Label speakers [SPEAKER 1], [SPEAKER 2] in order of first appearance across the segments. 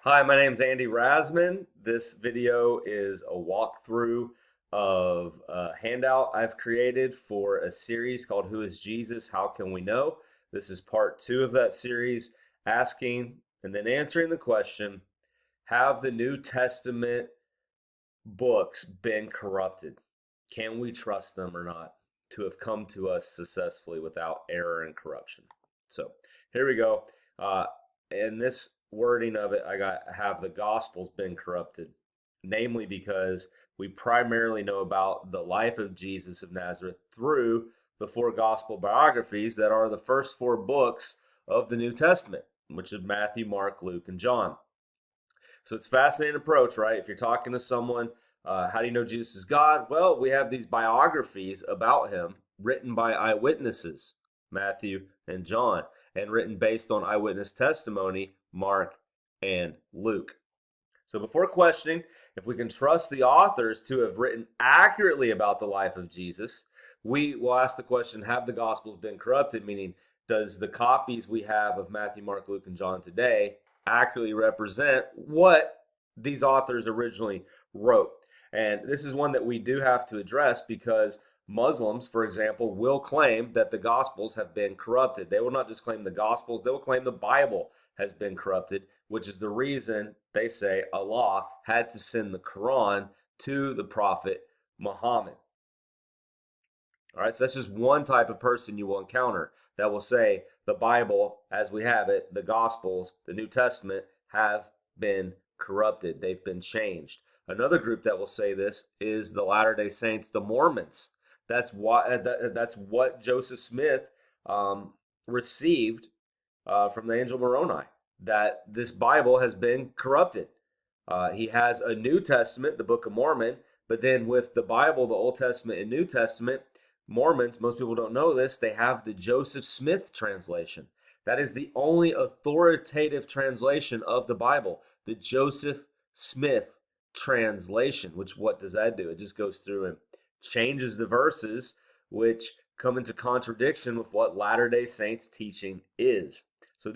[SPEAKER 1] Hi, my name is Andy Rasman. This video is a walkthrough of a handout I've created for a series called Who is Jesus? How Can We Know? This is part two of that series, asking and then answering the question, have the New Testament books been corrupted? Can we trust them or not to have come to us successfully without error and corruption? So here we go. In this wording of it, I got have the Gospels been corrupted, namely because we primarily know about the life of Jesus of Nazareth through the four Gospel biographies that are the first four books of the New Testament, which is Matthew, Mark, Luke, and John. So it's a fascinating approach, right? If you're talking to someone, how do you know Jesus is God? Well, we have these biographies about him written by eyewitnesses, Matthew and John, and written based on eyewitness testimony, Mark and Luke. So before questioning if we can trust the authors to have written accurately about the life of Jesus, we will ask the question, have the Gospels been corrupted? Meaning, does the copies we have of Matthew, Mark, Luke, and John today accurately represent what these authors originally wrote? And this is one that we do have to address because Muslims, for example, will claim that the Gospels have been corrupted. They will not just claim the Gospels, they will claim the Bible has been corrupted, which is the reason they say Allah had to send the Quran to the Prophet Muhammad. All right, so that's just one type of person you will encounter that will say the Bible, as we have it, the Gospels, the New Testament, have been corrupted. They've been changed. Another group that will say this is the Latter-day Saints, the Mormons. That's what Joseph Smith received from the angel Moroni, that this Bible has been corrupted. He has a New Testament, the Book of Mormon, but then with the Bible, the Old Testament and New Testament, Mormons, most people don't know this, they have the Joseph Smith translation. That is the only authoritative translation of the Bible, the Joseph Smith translation, which what does that do? It just goes through and changes the verses, which come into contradiction with what Latter-day Saints teaching is. So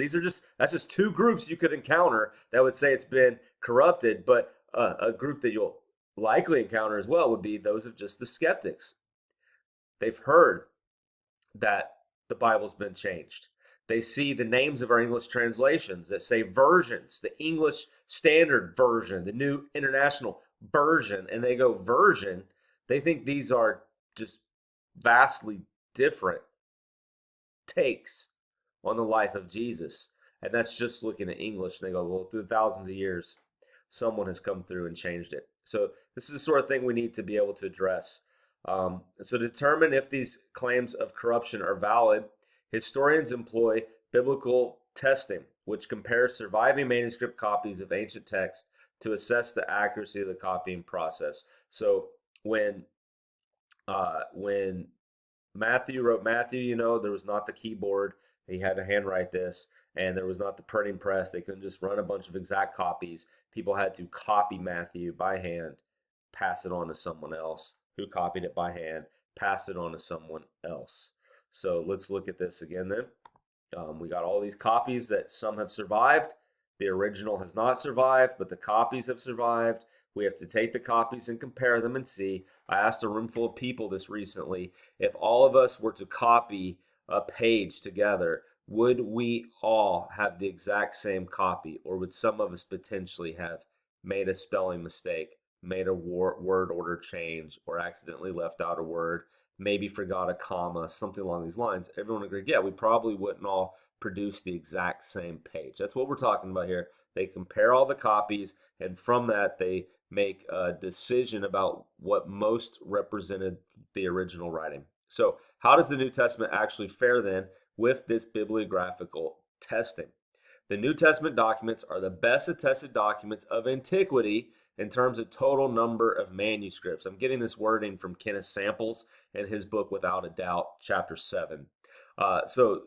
[SPEAKER 1] that's just two groups you could encounter that would say it's been corrupted, but a group that you'll likely encounter as well would be those of just the skeptics. They've heard that the Bible's been changed. They see the names of our English translations that say versions, the English Standard Version, the New International Version, and they go version. They think these are just vastly different takes on the life of Jesus. And that's just looking at English. And they go, well, through thousands of years, someone has come through and changed it. So this is the sort of thing we need to be able to address. So to determine if these claims of corruption are valid, historians employ biblical testing, which compares surviving manuscript copies of ancient texts to assess the accuracy of the copying process. So when Matthew wrote Matthew, there was not the keyboard. He had to handwrite this, and there was not the printing press. They couldn't just run a bunch of exact copies. People had to copy Matthew by hand, pass it on to someone else who copied it by hand, passed it on to someone else. So let's look at this again then. We got all these copies that some have survived. The original has not survived, but the copies have survived. We have to take the copies and compare them and see. I asked a room full of people this recently. If all of us were to copy a page together, would we all have the exact same copy, or would some of us potentially have made a spelling mistake, made a word order change, or accidentally left out a word, maybe forgot a comma, something along these lines? Everyone agreed, yeah, we probably wouldn't all produce the exact same page. That's what we're talking about here. They compare all the copies, and from that, they make a decision about what most represented the original writing. So, how does the New Testament actually fare then with this bibliographical testing? The New Testament documents are the best attested documents of antiquity in terms of total number of manuscripts. I'm getting this wording from Kenneth Samples in his book, Without a Doubt, chapter 7. So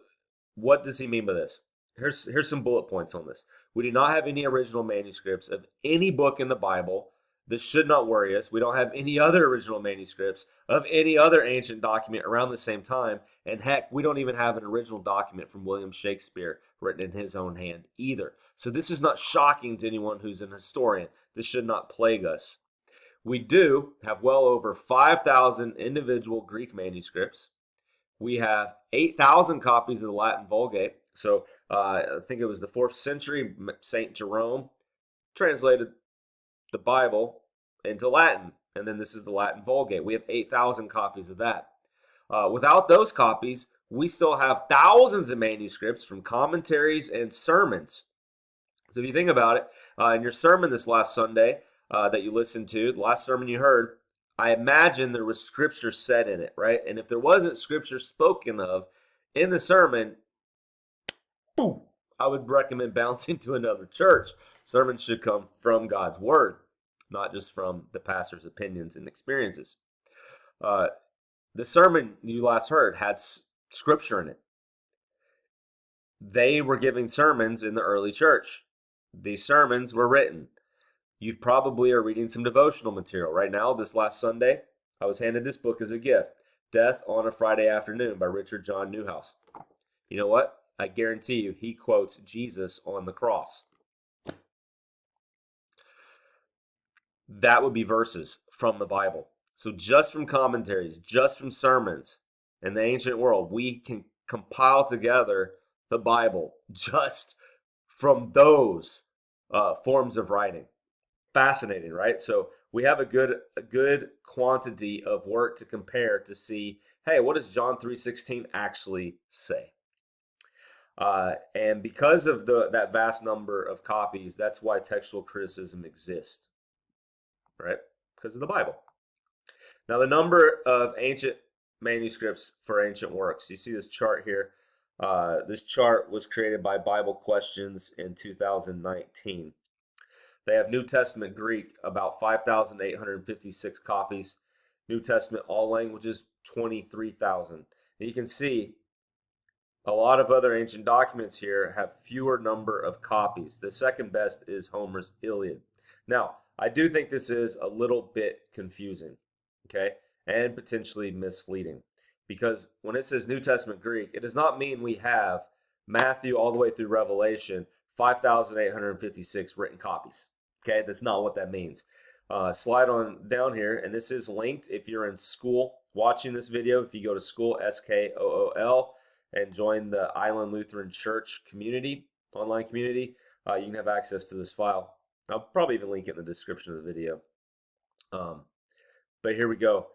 [SPEAKER 1] what does he mean by this? Here's some bullet points on this. We do not have any original manuscripts of any book in the Bible. This should not worry us. We don't have any other original manuscripts of any other ancient document around the same time. And heck, we don't even have an original document from William Shakespeare written in his own hand either. So this is not shocking to anyone who's an historian. This should not plague us. We do have well over 5,000 individual Greek manuscripts. We have 8,000 copies of the Latin Vulgate. So I think it was the 4th century, St. Jerome translated the Bible into Latin. And then this is the Latin Vulgate. We have 8,000 copies of that. Without those copies, we still have thousands of manuscripts from commentaries and sermons. So if you think about it, in your sermon this last Sunday that you listened to, the last sermon you heard, I imagine there was scripture said in it, right? And if there wasn't scripture spoken of in the sermon, boom, I would recommend bouncing to another church. Sermons should come from God's word, not just from the pastor's opinions and experiences. The sermon you last heard had scripture in it. They were giving sermons in the early church. These sermons were written. You probably are reading some devotional material. Right now, this last Sunday, I was handed this book as a gift, Death on a Friday Afternoon by Richard John Newhouse. You know what? I guarantee you, he quotes Jesus on the cross. That would be verses from the Bible. So just from commentaries, just from sermons in the ancient world, we can compile together the Bible just from those forms of writing. Fascinating, right? So we have a good quantity of work to compare to see, hey, what does John 3:16 actually say? And because of that vast number of copies, that's why textual criticism exists, right? Because of the Bible. Now, the number of ancient manuscripts for ancient works. You see this chart here. This chart was created by Bible Questions in 2019. They have New Testament Greek, about 5,856 copies. New Testament, all languages, 23,000. And you can see a lot of other ancient documents here have fewer number of copies. The second best is Homer's Iliad. Now, I do think this is a little bit confusing, okay, and potentially misleading. Because when it says New Testament Greek, it does not mean we have Matthew all the way through Revelation, 5,856 written copies. Okay, that's not what that means. Slide on down here, and this is linked if you're in school watching this video. If you go to school, SKOOL, and join the Island Lutheran Church community, online community, you can have access to this file. I'll probably even link it in the description of the video. But here we go.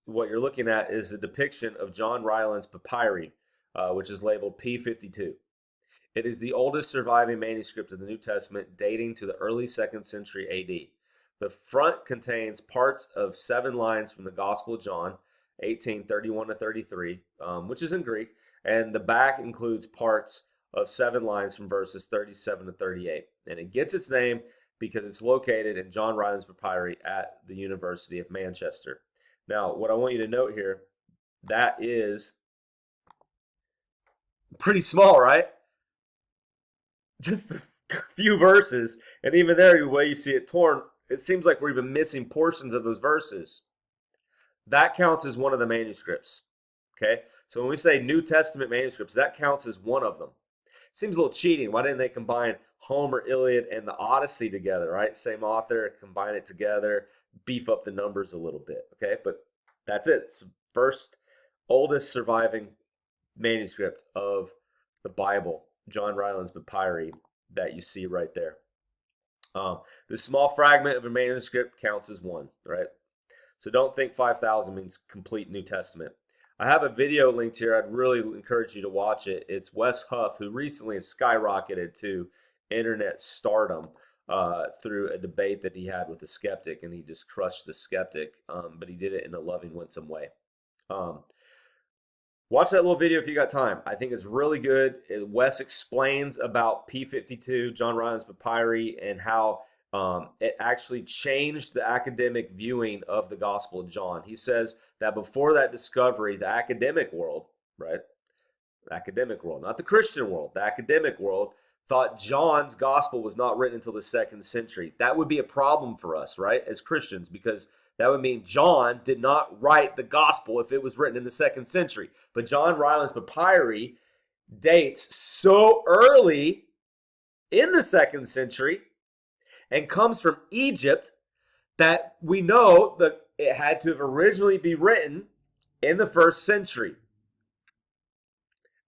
[SPEAKER 1] What you're looking at is a depiction of John Ryland's papyri, which is labeled P52. It is the oldest surviving manuscript of the New Testament, dating to the early 2nd century AD. The front contains parts of 7 lines from the Gospel of John, 18:31 to 33, which is in Greek, and the back includes parts of 7 lines from verses 37 to 38. And it gets its name because it's located in John Ryland's papyri at the University of Manchester. Now, what I want you to note here, that is pretty small, right? Just a few verses, and even there, the way you see it torn, it seems like we're even missing portions of those verses. That counts as one of the manuscripts, okay? So when we say New Testament manuscripts, that counts as one of them. Seems a little cheating. Why didn't they combine Homer, Iliad, and the Odyssey together, right? Same author, combine it together, beef up the numbers a little bit, okay? But that's it. It's the first, oldest surviving manuscript of the Bible, John Ryland's papyri, that you see right there. This small fragment of a manuscript counts as one, right? So don't think 5,000 means complete New Testament. I have a video linked here. I'd really encourage you to watch it. It's Wes Huff, who recently has skyrocketed to internet stardom through a debate that he had with a skeptic, and he just crushed the skeptic, but he did it in a loving, winsome way. Watch that little video if you got time. I think it's really good. Wes explains about P52, John Ryland's papyri, and how it actually changed the academic viewing of the Gospel of John. He says that before that discovery, the academic world, right? The academic world, not the Christian world, the academic world thought John's Gospel was not written until the 2nd century. That would be a problem for us, right, as Christians, because that would mean John did not write the Gospel if it was written in the 2nd century. But John Ryland's papyri dates so early in the 2nd century and comes from Egypt, that we know that it had to have originally be written in the 1st century.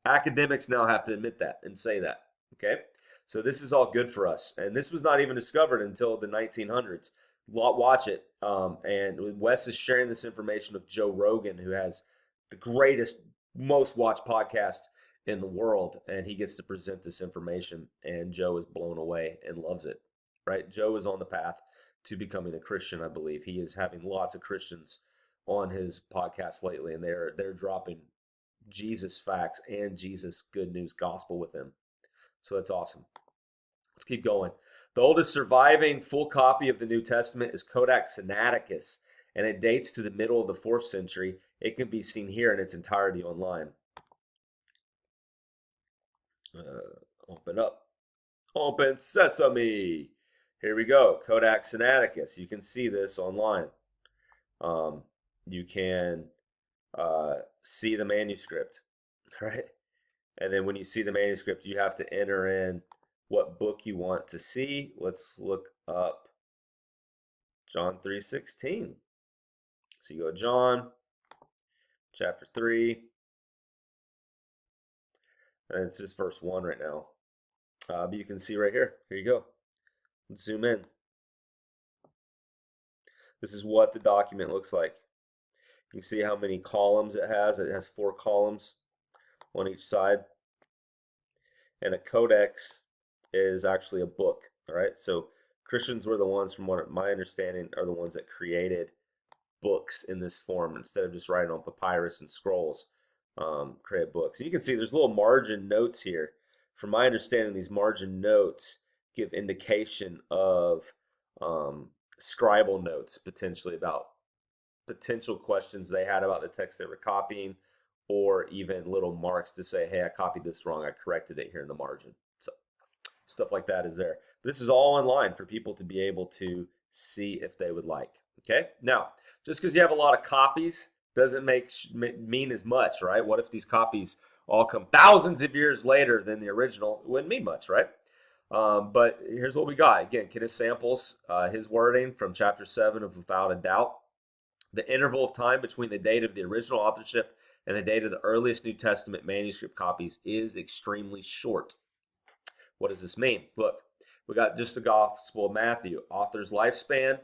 [SPEAKER 1] Academics now have to admit that and say that. Okay? So this is all good for us. And this was not even discovered until the 1900s. Watch it. And Wes is sharing this information with Joe Rogan, who has the greatest, most watched podcast in the world. And he gets to present this information. And Joe is blown away and loves it. Right? Joe is on the path to becoming a Christian, I believe. He is having lots of Christians on his podcast lately. And they're dropping Jesus facts and Jesus good news gospel with him. So that's awesome. Let's keep going. The oldest surviving full copy of the New Testament is Codex Sinaiticus, and it dates to the middle of the 4th century. It can be seen here in its entirety online. Open up. Open sesame. Here we go. Codex Sinaiticus. You can see this online. You can see the manuscript, right? And then when you see the manuscript, you have to enter in what book you want to see. Let's look up John 3:16. So you go John chapter 3, and it's just verse 1 right now. But you can see right here. Here you go. Let's zoom in. This is what the document looks like. You can see how many columns it has. It has 4 columns on each side. And a codex is actually a book, all right? So Christians were the ones, from what my understanding, are the ones that created books in this form instead of just writing on papyrus and scrolls. Create books. And you can see there's little margin notes here. From my understanding, these margin notes give indication of scribal notes, potentially about potential questions they had about the text they were copying, or even little marks to say, hey, I copied this wrong, I corrected it here in the margin. So stuff like that is there. This is all online for people to be able to see if they would like. Okay, now just because you have a lot of copies doesn't mean as much, right? What if these copies all come thousands of years later than the original? It wouldn't mean much, right? But here's what we got. Again, Kenneth samples his wording from chapter 7 of Without a Doubt. The interval of time between the date of the original authorship and the date of the earliest New Testament manuscript copies is extremely short. What does this mean? Look, we got just the Gospel of Matthew, author's lifespan.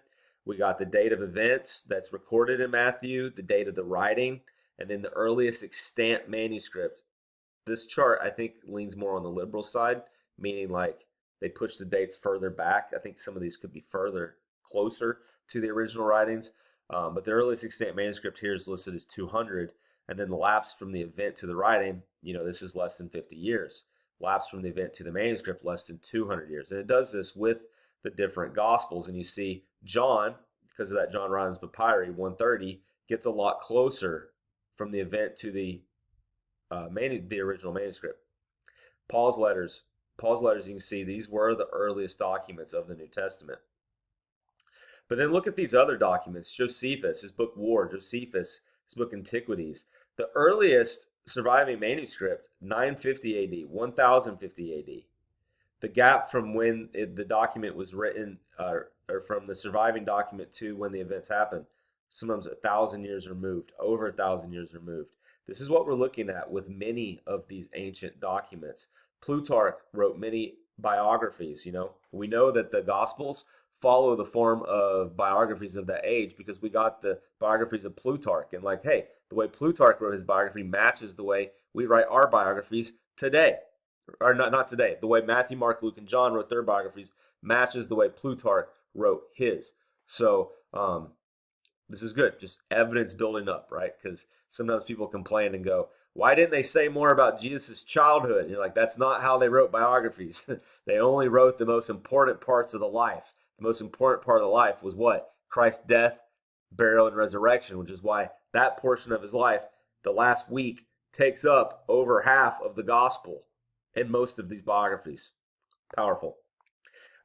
[SPEAKER 1] We got the date of events that's recorded in Matthew, the date of the writing, and then the earliest extant manuscript. This chart, I think, leans more on the liberal side, meaning like they push the dates further back. I think some of these could be further closer to the original writings. But the earliest extant manuscript here is listed as 200, and then the lapse from the event to the writing, this is less than 50 years. Lapse from the event to the manuscript, less than 200 years. And it does this with the different Gospels. And you see John, because of that John Rylands Papyri, 130, gets a lot closer from the event to the original manuscript. Paul's letters, you can see these were the earliest documents of the New Testament. But then look at these other documents. Josephus, his book War, Josephus, his book Antiquities. The earliest surviving manuscript, 950 AD, 1050 AD. The gap from when the document was written, or from the surviving document to when the events happened, sometimes 1,000 years removed, over 1,000 years removed. This is what we're looking at with many of these ancient documents. Plutarch wrote many biographies. We know that the Gospels follow the form of biographies of that age because we got the biographies of Plutarch. And hey, the way Plutarch wrote his biography matches the way we write our biographies today. Or not today. The way Matthew, Mark, Luke, and John wrote their biographies matches the way Plutarch wrote his. So this is good. Just evidence building up, right? Because sometimes people complain and go, why didn't they say more about Jesus' childhood? And you're like, that's not how they wrote biographies. They only wrote the most important parts of the life. The most important part of the life was what? Christ's death, burial, and resurrection, which is why that portion of his life, the last week, takes up over half of the gospel in most of these biographies. Powerful.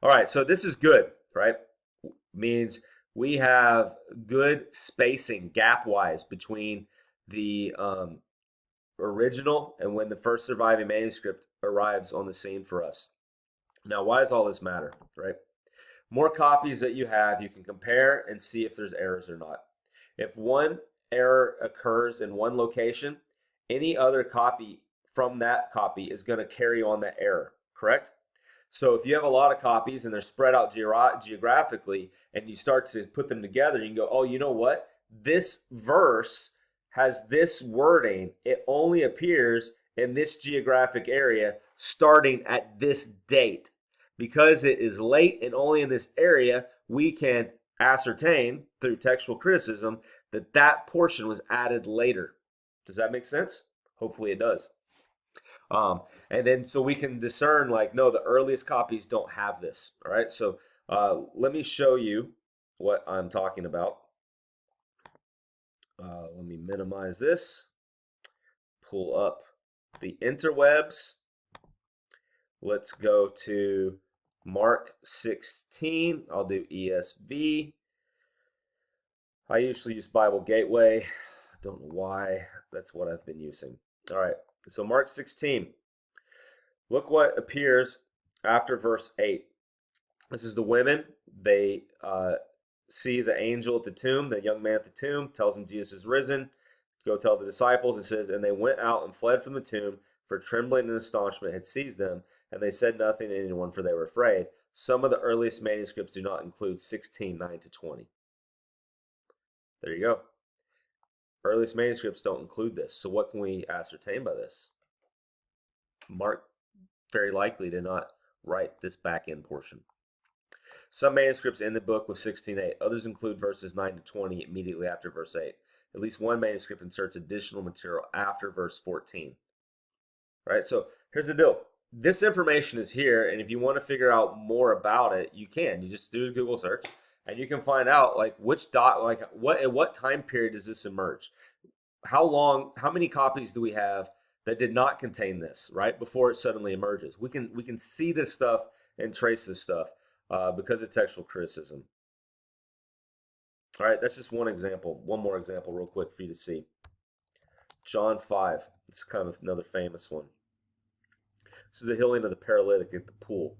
[SPEAKER 1] All right, so this is good, right? Means we have good spacing, gap-wise, between the original and when the first surviving manuscript arrives on the scene for us. Now, why does all this matter, right? More copies that you have, you can compare and see if there's errors or not. If one error occurs in one location, any other copy from that copy is going to carry on that error, correct? So if you have a lot of copies and they're spread out geographically and you start to put them together, you can go, oh, you know what? This verse has this wording. It only appears in this geographic area starting at this date. Because it is late and only in this area, we can ascertain through textual criticism that that portion was added later. Does that make sense? Hopefully it does. And then so we can discern, like, no, the earliest copies don't have this. All right, so let me show you what I'm talking about. Let me minimize this, pull up the interwebs. Let's go to Mark 16. I'll do ESV. I usually use Bible Gateway. I don't know why. That's what I've been using. All right, so Mark 16. Look what appears after verse 8. This is the women. They see the angel at the tomb, the young man at the tomb, tells them Jesus is risen. Go tell the disciples. It says, and they went out and fled from the tomb, for trembling and astonishment had seized them, and they said nothing to anyone, for they were afraid. Some of the earliest manuscripts do not include 16:9-20. There you go. Earliest manuscripts don't include this. So what can we ascertain by this? Mark very likely did not write this back end portion. Some manuscripts end the book with 16:8. Others include verses 9-20 immediately after verse 8. At least one manuscript inserts additional material after verse 14. All right, so here's the deal. This information is here, and if you want to figure out more about it, you can. You just do a Google search, and you can find out like at what time period does this emerge? How many copies do we have that did not contain this, right? Before it suddenly emerges. We can see this stuff and trace this stuff because of textual criticism. All right, that's just one example. One more example real quick for you to see. John 5. It's kind of another famous one. This is the healing of the paralytic at the pool.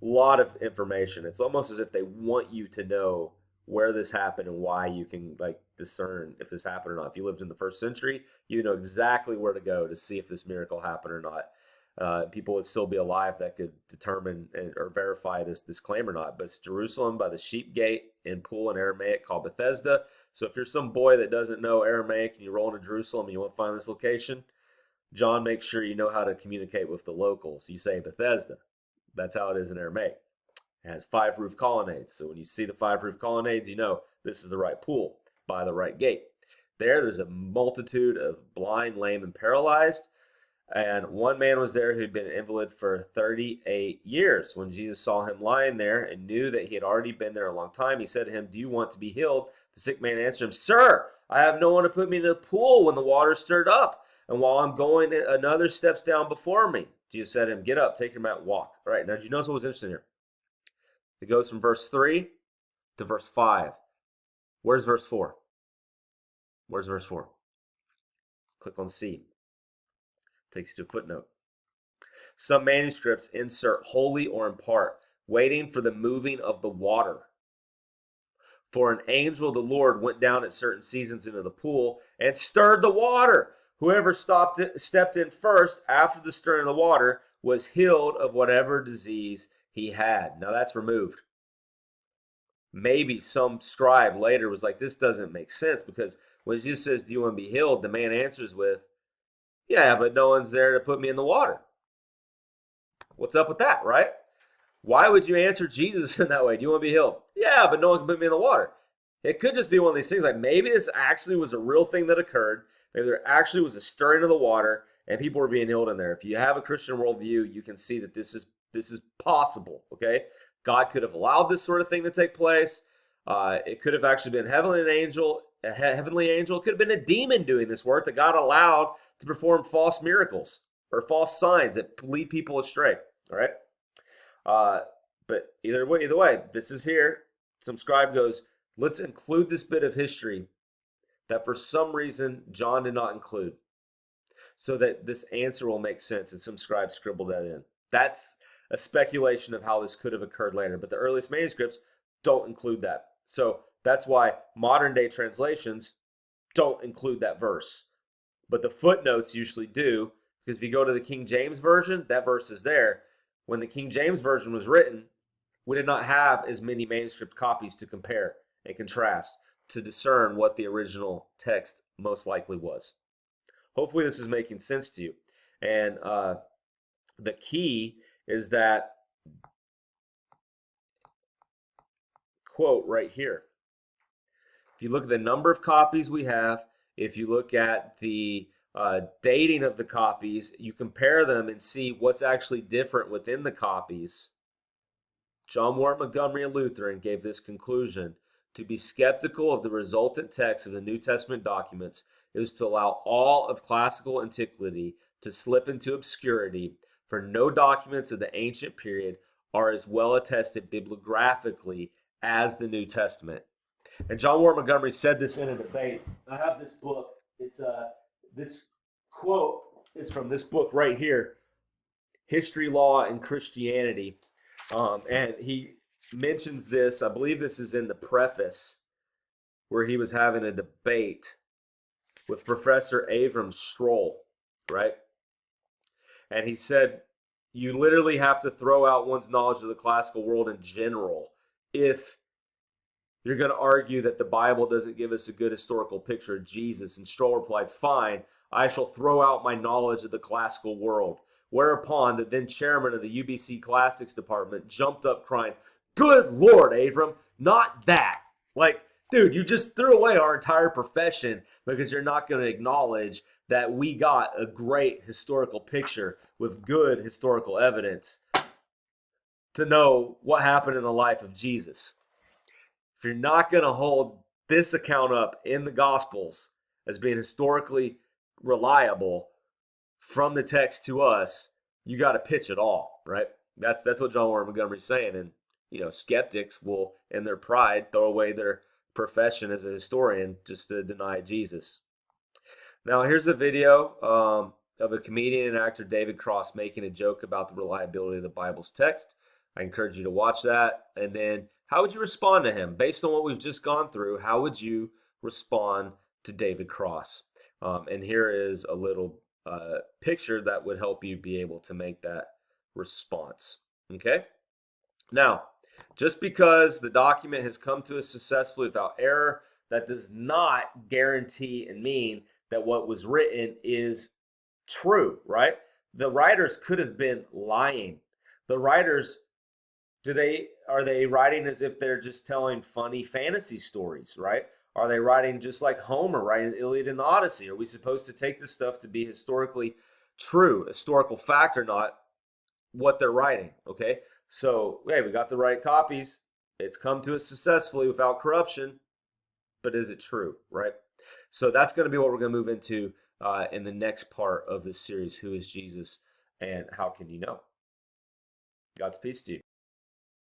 [SPEAKER 1] A lot of information. It's almost as if they want you to know where this happened and why you can like discern if this happened or not. If you lived in the first century, you know exactly where to go to see if this miracle happened or not. People would still be alive that could determine or verify this claim or not. But it's Jerusalem by the sheep gate in pool in Aramaic called Bethesda. So if you're some boy that doesn't know Aramaic and you roll into Jerusalem and you want to find this location, John makes sure you know how to communicate with the locals. You say Bethesda. That's how it is in Aramaic. It has 5 roof colonnades. So when you see the 5 roof colonnades, you know this is the right pool by the right gate. There's a multitude of blind, lame, and paralyzed. And one man was there who'd been an invalid for 38 years. When Jesus saw him lying there and knew that he had already been there a long time, he said to him, "Do you want to be healed?" The sick man answered him, "Sir, I have no one to put me in the pool when the water stirred up. And while I'm going, another steps down before me." Jesus said to him, "Get up, take your mat, walk." All right, now did you notice what was interesting here? It goes from verse 3 to verse 5. Where's verse 4? Where's verse 4? Click on C. Takes you to a footnote. Some manuscripts insert wholly or in part, waiting for the moving of the water. For an angel of the Lord went down at certain seasons into the pool and stirred the water. Whoever stepped in first after the stirring of the water was healed of whatever disease he had. Now that's removed. Maybe some scribe later was like, this doesn't make sense, because when Jesus says, "Do you want to be healed?" the man answers with, "Yeah, but no one's there to put me in the water." What's up with that, right? Why would you answer Jesus in that way? "Do you want to be healed?" "Yeah, but no one can put me in the water." It could just be one of these things like maybe this actually was a real thing that occurred. Maybe there actually was a stirring of the water and people were being healed in there. If you have a Christian worldview, you can see that this is possible, okay? God could have allowed this sort of thing to take place. It could have actually been a heavenly angel. It could have been a demon doing this work that God allowed to perform false miracles or false signs that lead people astray, all right? But either way, this is here. Some scribe goes, let's include this bit of history that for some reason John did not include, so that this answer will make sense. And some scribe scribbled that in. That's a speculation of how this could have occurred later. But the earliest manuscripts don't include that. So that's why modern day translations don't include that verse. But the footnotes usually do, because if you go to the King James Version, that verse is there. When the King James Version was written, we did not have as many manuscript copies to compare and contrast to discern what the original text most likely was. Hopefully this is making sense to you. And the key is that quote right here. If you look at the number of copies we have, if you look at the dating of the copies, you compare them and see what's actually different within the copies. John Warren Montgomery, a Lutheran, gave this conclusion: to be skeptical of the resultant text of the New Testament documents is to allow all of classical antiquity to slip into obscurity, for no documents of the ancient period are as well attested bibliographically as the New Testament. And John Warren Montgomery said this in a debate. I have this book. It's this quote is from this book right here, History, Law, and Christianity. And he mentions this, I believe this is in the preface, where he was having a debate with Professor Avram Stroll, right? And he said, you literally have to throw out one's knowledge of the classical world in general if you're going to argue that the Bible doesn't give us a good historical picture of Jesus. And Stroll replied, fine, I shall throw out my knowledge of the classical world. Whereupon the then chairman of the UBC Classics department jumped up crying, good Lord, Avram, not that. Like, dude, you just threw away our entire profession because you're not going to acknowledge that we got a great historical picture with good historical evidence to know what happened in the life of Jesus. If you're not going to hold this account up in the Gospels as being historically reliable from the text to us, you got to pitch it all, right? That's what John Warren Montgomery's saying. And, you know, skeptics will, in their pride, throw away their profession as a historian just to deny Jesus. Now, here's a video of a comedian and actor, David Cross, making a joke about the reliability of the Bible's text. I encourage you to watch that. And then, how would you respond to him? Based on what we've just gone through, how would you respond to David Cross? And here is a little picture that would help you be able to make that response. Okay? Now, just because the document has come to us successfully without error, that does not guarantee and mean that what was written is true, right? The writers could have been lying. The writers, are they writing as if they're just telling funny fantasy stories, right? Are they writing just like Homer writing the Iliad and the Odyssey? Are we supposed to take this stuff to be historically true, historical fact or not, what they're writing, okay? So, hey, we got the right copies. It's come to us successfully without corruption, but is it true, right? So that's going to be what we're going to move into in the next part of this series, Who is Jesus and How Can You Know? God's peace to you.